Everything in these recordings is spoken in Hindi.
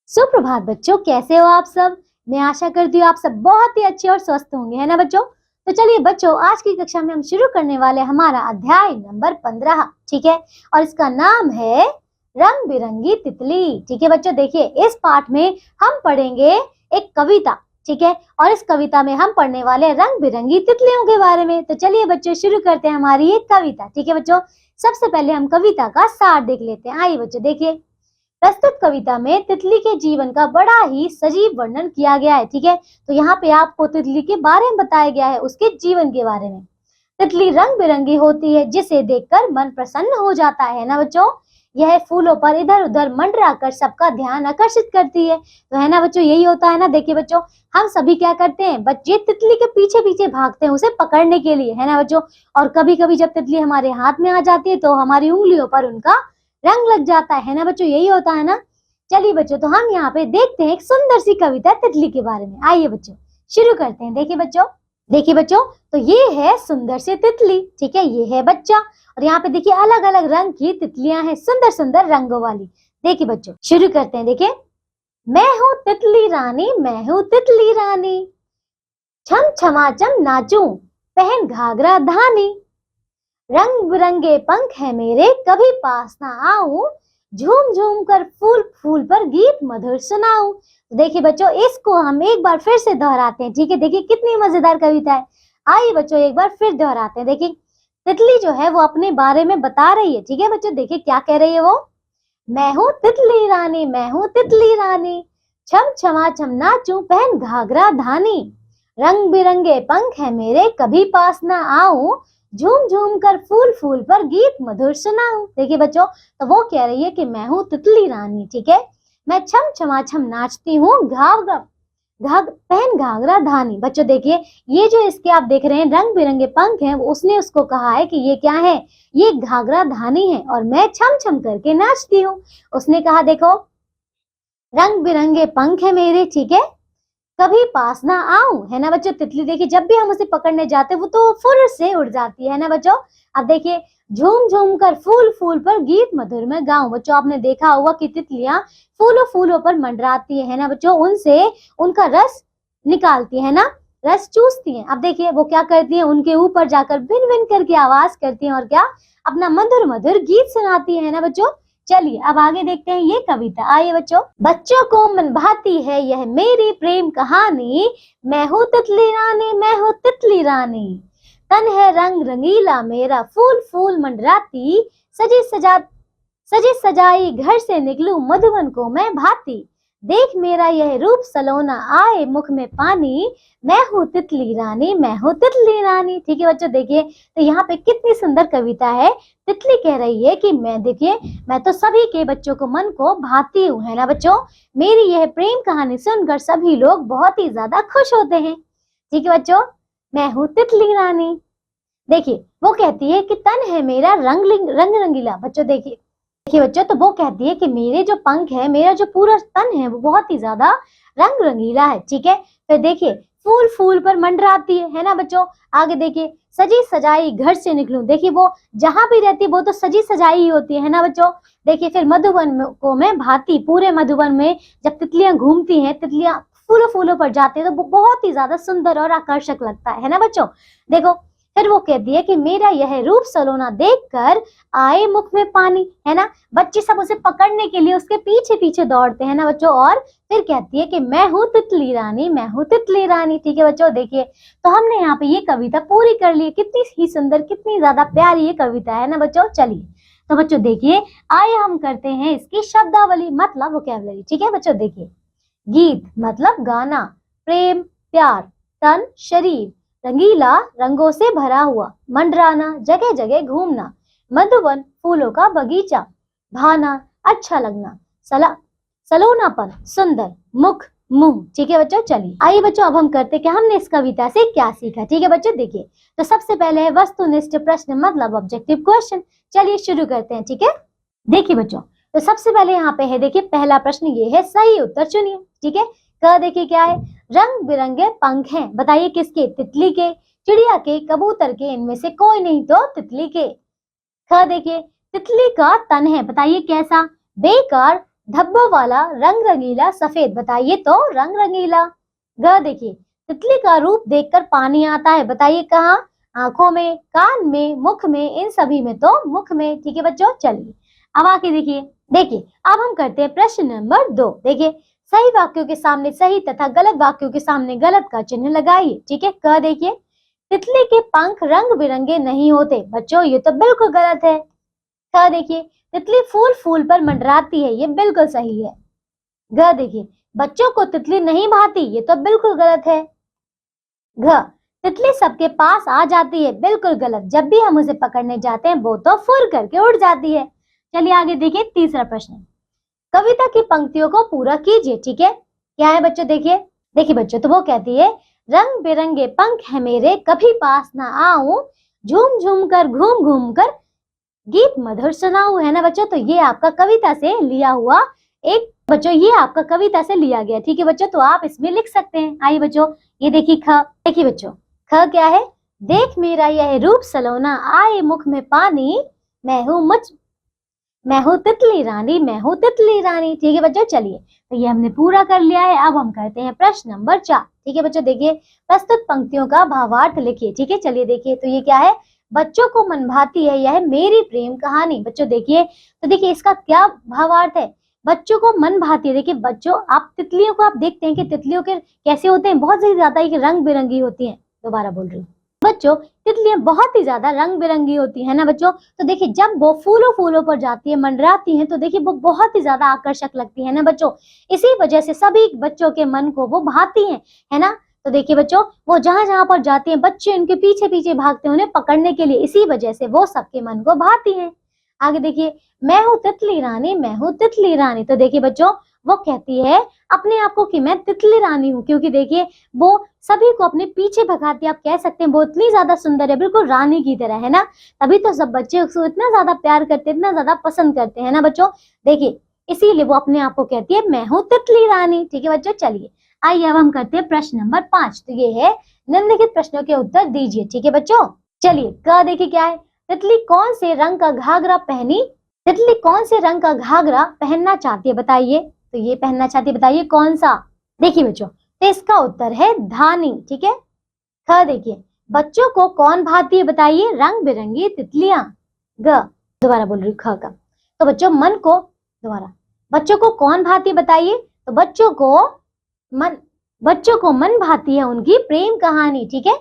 सुप्रभात बच्चों, कैसे हो आप सब। मैं आशा करती हूँ आप सब बहुत ही अच्छे और स्वस्थ होंगे, है ना बच्चों। तो चलिए बच्चों, आज की कक्षा में हम शुरू करने वाले हमारा अध्याय नंबर 15, ठीक है। और इसका नाम है रंग बिरंगी तितली। ठीक है बच्चों, देखिए इस पाठ में हम पढ़ेंगे एक कविता, ठीक है। और इस कविता में हम पढ़ने वाले रंग बिरंगी तितलियों के बारे में। तो चलिए बच्चों, शुरू करते हैं हमारी एक कविता, ठीक है बच्चों। सबसे पहले हम कविता का सार देख लेते हैं। आइए बच्चों, देखिए प्रस्तुत कविता में तितली के जीवन का बड़ा ही सजीव वर्णन किया गया है, ठीक है। तो यहाँ पे आपको तितली के बारे में बताया गया है, उसके जीवन के बारे में। तितली रंग बिरंगी होती है, जिसे देखकर मन प्रसन्न हो जाता है ना बच्चों। यह फूलों पर इधर उधर मंडरा कर सबका ध्यान आकर्षित करती है। तो है ना बच्चों, यही होता है ना। देखिए बच्चों, हम सभी क्या करते हैं, बच्चे तितली के पीछे पीछे भागते हैं उसे पकड़ने के लिए, है ना बच्चों। और कभी कभी जब तितली हमारे हाथ में आ जाती है तो हमारी उंगलियों पर उनका रंग लग जाता है ना बच्चों, यही होता है ना। चलिए बच्चों, तो हम यहाँ पे देखते हैं एक सुंदर सी कविता तितली के बारे में। आइए बच्चों, शुरू करते हैं। देखिए बच्चों, तो ये है सुंदर सी तितली, ठीक है। ये है बच्चा, और यहाँ पे देखिए अलग अलग रंग की तितलियां हैं, सुंदर सुंदर रंगों वाली। देखिए बच्चों, शुरू करते हैं। देखिए, मैं हूँ तितली रानी, मैं हूँ तितली रानी, छम छमाचम नाचूं, पहन घाघरा धानी, रंग बिरंगे पंख है मेरे, कभी पास ना आऊं, झूम झूम कर फूल फूल पर गीत मधुर सुनाऊं। देखिए बच्चों, इसको हम एक बार फिर से दोहराते हैं, ठीक है। देखिए कितनी मजेदार कविता है। आइए बच्चों, एक बार फिर दोहराते हैं। देखिए तितली जो है वो अपने बारे में बता रही है, ठीक है बच्चों। देखिए क्या कह रही है वो, मैं हूँ तितली रानी, मैं हूँ तितली रानी, छम छमा छम नाचूं, पहन घाघरा धानी, रंग बिरंगे पंख है मेरे, कभी पास ना आऊं, झूम झूम कर फूल फूल पर गीत मधुर सुनाऊं। देखिए बच्चों, तो वो कह रही है कि मैं हूँ तितली रानी, ठीक है। मैं छम छमा छम नाचती हूँ, पहन घाघरा धानी। बच्चों देखिए, ये जो इसके आप देख रहे हैं रंग बिरंगे पंख हैं, उसने उसको कहा है कि ये क्या है, ये घाघरा धानी है, और मैं छम छम करके नाचती हूँ। उसने कहा देखो, रंग बिरंगे पंख है मेरे, ठीक है, कभी पास ना आऊं, है ना बच्चों। तितली देखिए जब भी हम उसे पकड़ने जाते हैं वो तो फुर से उड़ जाती है ना बच्चों। अब देखिए, झूम झूम कर फूल फूल पर गीत मधुर में गाऊं। बच्चों आपने देखा होगा कि तितलियां फूलों फूलों पर मंडराती है ना बच्चों, उनसे उनका रस निकालती है ना, रस चूसती है। अब देखिए वो क्या करती है, उनके ऊपर जाकर भिन भिन करके आवाज करती है, और क्या, अपना मधुर मधुर गीत सुनाती है ना बच्चों। चलिए अब आगे देखते हैं ये कविता। आइए बच्चों, बच्चों को मन भाती है यह मेरी प्रेम कहानी, मैं हूँ तितली रानी, मैं हूँ तितली रानी, तन है रंग रंगीला मेरा, फूल फूल मंडराती, सजी सजाई घर से निकलूं, मधुबन को मैं भाती, देख मेरा यह रूप सलोना, आए मुख में पानी, मैं हूँ तितली रानी, मैं हूँ तितली रानी। ठीक है बच्चों, देखिए तो यहाँ पे कितनी सुंदर कविता है। तितली कह रही है कि मैं, देखिए मैं तो सभी के बच्चों को मन को भाती हूँ, है ना बच्चों। मेरी यह प्रेम कहानी सुनकर सभी लोग बहुत ही ज्यादा खुश होते हैं। ठीक है बच्चों, मैं हूँ तितली रानी। देखिए वो कहती है कि तन है मेरा रंग रंगीला। बच्चों देखिए बच्चों, तो वो कहती है कि मेरे जो पंख है, मेरा जो पूरा तन है वो बहुत ही ज्यादा रंग रंगीला है, ठीक है। फिर देखिए फूल फूल पर मंडराती है ना बच्चों। आगे देखिए, सजी सजाई घर से निकलूं। देखिए वो जहां भी रहती है वो तो सजी सजाई ही होती है ना बच्चों। देखिए फिर मधुबन को मैं भाती, पूरे मधुबन में जब तितलियां घूमती हैं, तितलियां फूलों फूलों पर जाती है तो वो बहुत ही ज्यादा सुंदर और आकर्षक लगता है ना बच्चों। देखो फिर वो कहती है कि मेरा यह रूप सलोना देखकर आए मुख में पानी, है ना। बच्चे सब उसे पकड़ने के लिए उसके पीछे पीछे दौड़ते हैं ना बच्चों। और फिर कहती है कि मैं हूँ तितली रानी, मैं हूँ तितली रानी। ठीक है बच्चों, देखिए तो हमने यहाँ पे ये कविता पूरी कर ली। कितनी ही सुंदर, कितनी ज्यादा प्यारी ये कविता है ना बच्चों। चलिए तो बच्चों देखिए, आइए हम करते हैं इसकी शब्दावली, मतलब वोकैबुलरी। ठीक है बच्चों, देखिए गीत मतलब गाना, प्रेम प्यार, तन शरीर, रंगीला रंगों से भरा हुआ, मंडराना जगह जगह घूमना, मधुबन फूलों का बगीचा, भाना अच्छा लगना, सलोनापन सुंदर, मुख मुंह। ठीक है बच्चों, चलिए आइए बच्चों अब हम करते कि हमने इस कविता से क्या सीखा। ठीक है बच्चों, देखिए तो सबसे पहले है वस्तुनिष्ठ प्रश्न मतलब ऑब्जेक्टिव क्वेश्चन। चलिए शुरू करते हैं, ठीक है। देखिए बच्चों, तो सबसे पहले यहाँ पे है, देखिए पहला प्रश्न ये है, सही उत्तर चुनिए। ठीक है, क देखिए क्या है, रंग बिरंगे पंख हैं, बताइए किसके, तितली के, चिड़िया के, कबूतर के, इनमें से कोई नहीं तो तितली के। ख देखिए, तितली का तन है, बताइए कैसा, बेकार धब्बों वाला रंग रंगीला सफेद, बताइए तो रंग रंगीला। ग देखिए, तितली का रूप देखकर पानी आता है, बताइए कहाँ? आंखों में, कान में, मुख में, इन सभी में तो मुख में। ठीक है बच्चों, चलिए अब आके देखिए। देखिए अब हम करते हैं प्रश्न नंबर 2। देखिए, सही वाक्यों के सामने सही तथा गलत वाक्यों के सामने गलत का चिन्ह लगाइए। ठीक है। क देखिए, तितली के पंख रंग बिरंगे नहीं होते, बच्चों ये तो बिल्कुल गलत है। ख देखिए, तितली फूल फूल पर मंडराती है, ये बिल्कुल सही है। ग देखिए, बच्चों को तितली नहीं भाती, ये तो बिल्कुल गलत है। घ, तितली सबके पास आ जाती है, बिल्कुल गलत। जब भी हम उसे पकड़ने जाते हैं वो तो फुर करके उड़ जाती है। चलिए आगे देखिए, तीसरा प्रश्न, कविता की पंक्तियों को पूरा कीजिए। ठीक है, क्या है बच्चों? देखिए देखिए बच्चों, तो वो कहती है, रंग बिरंगे पंख है मेरे, कभी पास ना आऊं, झूम झूम कर घूम घूम कर गीत मधुर सुनाऊं, है ना बच्चों? तो ये आपका कविता से लिया हुआ एक, बच्चों ये आपका कविता से लिया गया। ठीक है बच्चों, तो आप इसमें लिख सकते हैं। आइए बच्चों, ये देखिए ख। देखिए बच्चों, ख क्या है? देख मेरा यह रूप सलोना, आए मुख में पानी, मैं हूँ तितली रानी, मैं हूँ तितली रानी। ठीक है बच्चों, चलिए तो ये हमने पूरा कर लिया है। अब हम करते हैं प्रश्न नंबर 4। ठीक है बच्चों, देखिए, प्रस्तुत पंक्तियों का भावार्थ लिखिए। ठीक है, चलिए देखिए, तो ये क्या है? बच्चों को मन भाती है यह मेरी प्रेम कहानी। बच्चों देखिए, तो देखिए इसका क्या भावार्थ है? बच्चों को मन भाती है। देखिए बच्चों, आप तितलियों को आप देखते हैं कि तितलियों के कैसे होते हैं, बहुत ही ज्यादा रंग बिरंगी होती हैं। दोबारा बोल रही हूँ बच्चों, तितलियां बहुत ही ज्यादा रंग बिरंगी होती है ना बच्चों। तो देखिए, जब वो फूलों पर जाती है, मंडराती है, तो देखिए वो बहुत ही ज्यादा आकर्षक लगती है ना बच्चों। इसी वजह से सभी बच्चों के मन को वो भाती है ना। तो देखिए बच्चों, वो जहां जहां पर जाती हैं, बच्चे उनके पीछे पीछे भागते हैं उन्हें पकड़ने के लिए, इसी वजह से वो सबके मन को भाती हैं। आगे देखिए, मैं हूँ तितली रानी, मैं हूँ तितली रानी। तो देखिए बच्चों, वो कहती है अपने आप को कि मैं तितली रानी हूँ, क्योंकि देखिए वो सभी को अपने पीछे भगाती है। आप कह सकते हैं वो इतनी ज्यादा सुंदर है, बिल्कुल रानी की तरह, है ना। तभी तो सब बच्चे उसको इतना ज्यादा प्यार करते हैं, इतना ज्यादा पसंद करते हैं ना बच्चों। देखिए, इसीलिए वो अपने आप को कहती है मैं हूँ तितली रानी। ठीक है बच्चों, चलिए आइए अब हम करते हैं प्रश्न नंबर 5। तो ये है, निम्नलिखित प्रश्नों के उत्तर दीजिए। ठीक है बच्चों, चलिए क देखिए क्या है? तितली कौन से रंग का घाघरा पहनी, तितली कौन से रंग का घाघरा पहनना चाहती है, बताइए। तो ये पहनना चाहती है, बताइए कौन सा? देखिए बच्चों, तो इसका उत्तर है धानी। ठीक है। ख देखिए, बच्चों को कौन भाती है, बताइए। रंग बिरंगी तितलियां। ग, दोबारा बोल रही हूँ ख का, तो बच्चों मन को, दोबारा, बच्चों को कौन भाती है, बताइए। तो बच्चों को मन भाती है उनकी प्रेम कहानी। ठीक है।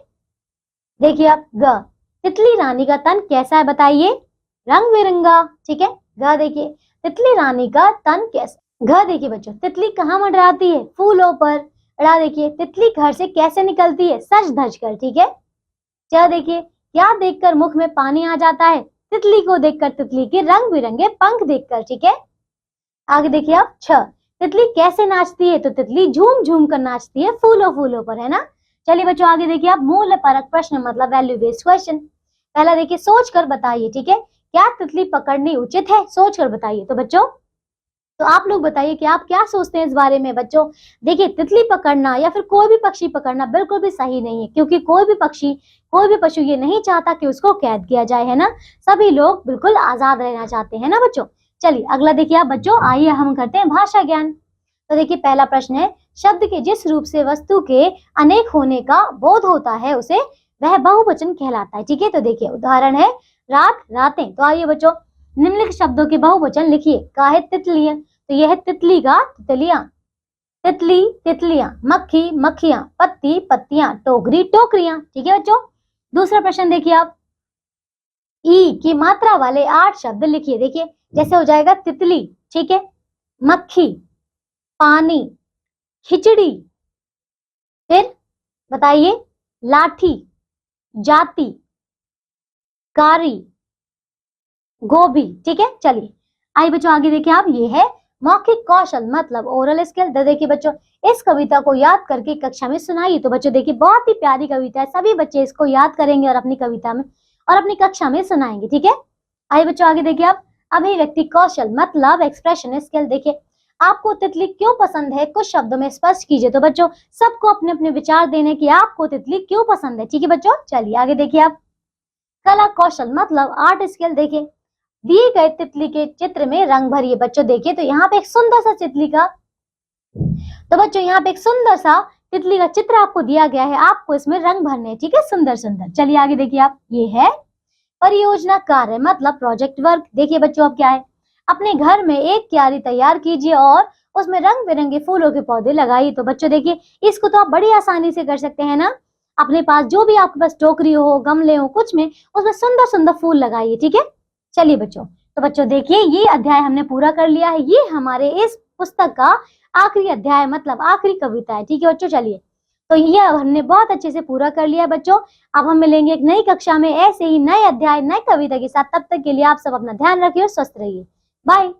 देखिए अब ग, तितली रानी का तन कैसा है, बताइए। रंग बिरंगा। ठीक है। ग देखिए, तितली रानी का तन कैसा। घ देखिए बच्चों, तितली कहाँ मंडराती है, फूलों पर। ड़ा देखिए, तितली घर से कैसे निकलती है, सज धज कर। ठीक है। च देखिए, क्या देखकर मुख में पानी आ जाता है, तितली को देखकर, तितली के रंग बिरंगे पंख देखकर। ठीक है। आगे देखिए आप छ, तितली कैसे नाचती है, तो तितली झूम झूम कर नाचती है फूलों पर, है ना। चलिए बच्चों आगे देखिए आप, मूल परक प्रश्न मतलब वैल्यू बेस्ड क्वेश्चन। पहला देखिए, सोच कर बताइए। ठीक है, क्या तितली पकड़नी उचित है, सोच कर बताइए। तो बच्चों, तो आप लोग बताइए कि आप क्या सोचते हैं इस बारे में। बच्चों देखिए, तितली पकड़ना या फिर कोई भी पक्षी पकड़ना बिल्कुल भी सही नहीं है, क्योंकि कोई भी पक्षी, कोई भी पशु ये नहीं चाहता कि उसको कैद किया जाए, है ना। सभी लोग बिल्कुल आजाद रहना चाहते हैं ना बच्चों। चलिए अगला देखिए आप बच्चों, आइए हम करते हैं भाषा ज्ञान। तो देखिए, पहला प्रश्न है, शब्द के जिस रूप से वस्तु के अनेक होने का बोध होता है उसे वह बहुवचन कहलाता है। ठीक है। तो देखिए, उदाहरण है रात, रातें। तो आइए बच्चों, निम्नलिखित शब्दों के बहुवचन लिखिए। का है तितलियां, तो यह है तितली का तितलियां, तितली तितलियां, मक्खी मक्खियां, पत्ती पत्तियां, टोकरी टोकरियां। ठीक है बच्चों। दूसरा प्रश्न देखिए आप, ई की मात्रा वाले 8 शब्द लिखिए। देखिए, जैसे हो जाएगा तितली, ठीक है, मक्खी, पानी, खिचड़ी, फिर बताइए लाठी, जाति, कारी, गोभी। ठीक है। चलिए आइए बच्चों आगे देखिए आप, ये है मौखिक कौशल मतलब ओरल स्किल। तो देखिए बच्चों, इस कविता को याद करके कक्षा में सुनाइए। तो बच्चों देखिए, बहुत ही प्यारी कविता है, सभी बच्चे इसको याद करेंगे और अपनी कविता में और अपनी कक्षा में सुनाएंगे। ठीक है। आइए बच्चों आगे देखिए आप, अभिव्यक्ति कौशल मतलब एक्सप्रेशन स्किल। देखिए, आपको तितली क्यों पसंद है, कुछ शब्दों में स्पष्ट कीजिए। तो बच्चों, सबको अपने अपने विचार देने की आपको तितली क्यों पसंद है। ठीक है बच्चों। चलिए आगे देखिए आप, कला कौशल मतलब आर्ट स्किल। देखिए, दिए गए तितली के चित्र में रंग भरिए। बच्चों देखिए तो यहाँ पे एक सुंदर सा तितली का, तो बच्चों यहाँ पे एक सुंदर सा तितली का चित्र आपको दिया गया है, आपको इसमें रंग भरने हैं, ठीक है, सुंदर सुंदर। चलिए आगे देखिए आप, ये है परियोजना कार्य मतलब प्रोजेक्ट वर्क। देखिए बच्चों अब क्या है, अपने घर में एक क्यारी तैयार कीजिए और उसमें रंग बिरंगे फूलों के पौधे लगाइए। तो बच्चों देखिए इसको तो आप बड़ी आसानी से कर सकते हैं ना, अपने पास जो भी आपके पास टोकरी हो, गमले हो, कुछ में उसमें सुंदर सुंदर फूल लगाइए, ठीक है। चलिए बच्चों, तो बच्चों देखिए ये अध्याय हमने पूरा कर लिया है, ये हमारे इस पुस्तक का आखिरी अध्याय मतलब आखिरी कविता है, ठीक है बच्चों। चलिए तो ये अब हमने बहुत अच्छे से पूरा कर लिया बच्चों। अब हम मिलेंगे एक नई कक्षा में ऐसे ही नए अध्याय नए कविता के साथ। तब तक के लिए आप सब अपना ध्यान रखिए और स्वस्थ रहिए। बाय।